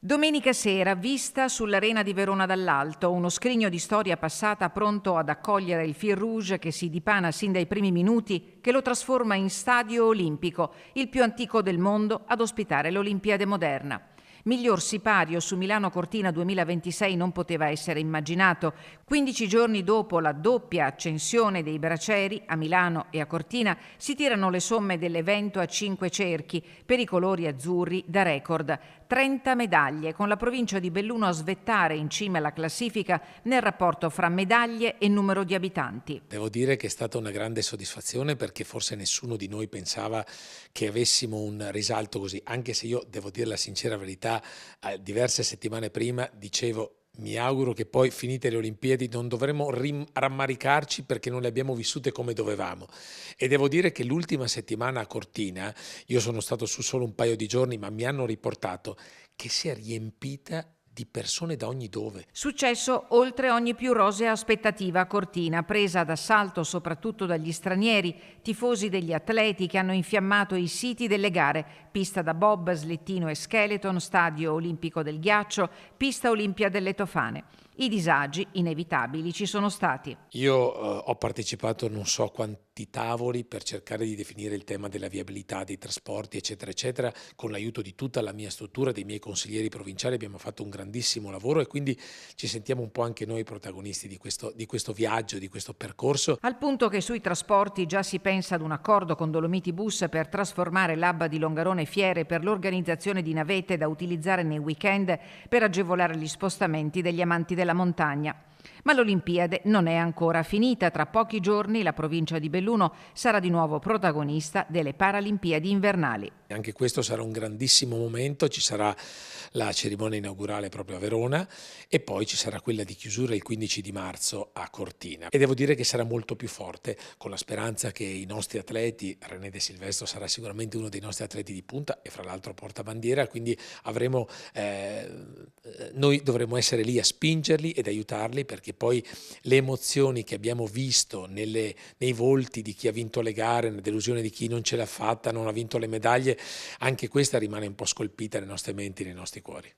Domenica sera, vista sull'Arena di Verona dall'alto, uno scrigno di storia passata pronto ad accogliere il fil rouge che si dipana sin dai primi minuti, che lo trasforma in stadio olimpico, il più antico del mondo ad ospitare l'Olimpiade moderna. Miglior sipario su Milano-Cortina 2026 non poteva essere immaginato. 15 giorni dopo la doppia accensione dei bracieri, a Milano e a Cortina, si tirano le somme dell'evento a 5 cerchi, per i colori azzurri da record. 30 medaglie, con la provincia di Belluno a svettare in cima alla classifica nel rapporto fra medaglie e numero di abitanti. Devo dire che è stata una grande soddisfazione perché forse nessuno di noi pensava che avessimo un risalto così, anche se io devo dire la sincera verità, diverse settimane prima dicevo mi auguro che poi finite le Olimpiadi non dovremo rammaricarci perché non le abbiamo vissute come dovevamo. E devo dire che l'ultima settimana a Cortina, io sono stato su solo un paio di giorni, ma mi hanno riportato che si è riempita di persone da ogni dove. Successo oltre ogni più rosea aspettativa a Cortina, presa d'assalto soprattutto dagli stranieri, tifosi degli atleti che hanno infiammato i siti delle gare, pista da bob, slittino e skeleton, stadio olimpico del ghiaccio, pista Olimpia delle Tofane. I disagi inevitabili ci sono stati. Io ho partecipato a non so quanti tavoli per cercare di definire il tema della viabilità, dei trasporti, eccetera, eccetera. Con l'aiuto di tutta la mia struttura, dei miei consiglieri provinciali, abbiamo fatto un grandissimo lavoro e quindi ci sentiamo un po' anche noi protagonisti di questo viaggio, di questo percorso. Al punto che sui trasporti già si pensa ad un accordo con Dolomiti Bus per trasformare l'Abba di Longarone Fiere per l'organizzazione di navette da utilizzare nei weekend per agevolare gli spostamenti degli amanti della montagna. Ma l'Olimpiade non è ancora finita. Tra pochi giorni la provincia di Belluno sarà di nuovo protagonista delle Paralimpiadi invernali. Anche questo sarà un grandissimo momento, ci sarà la cerimonia inaugurale proprio a Verona e poi ci sarà quella di chiusura il 15 di marzo a Cortina. E devo dire che sarà molto più forte, con la speranza che i nostri atleti, René De Silvestro sarà sicuramente uno dei nostri atleti di punta e fra l'altro portabandiera, quindi noi dovremo essere lì a spingerli ed aiutarli perché poi le emozioni che abbiamo visto nei volti di chi ha vinto le gare, la delusione di chi non ce l'ha fatta, non ha vinto le medaglie, anche questa rimane un po' scolpita nelle nostre menti, nei nostri cuori.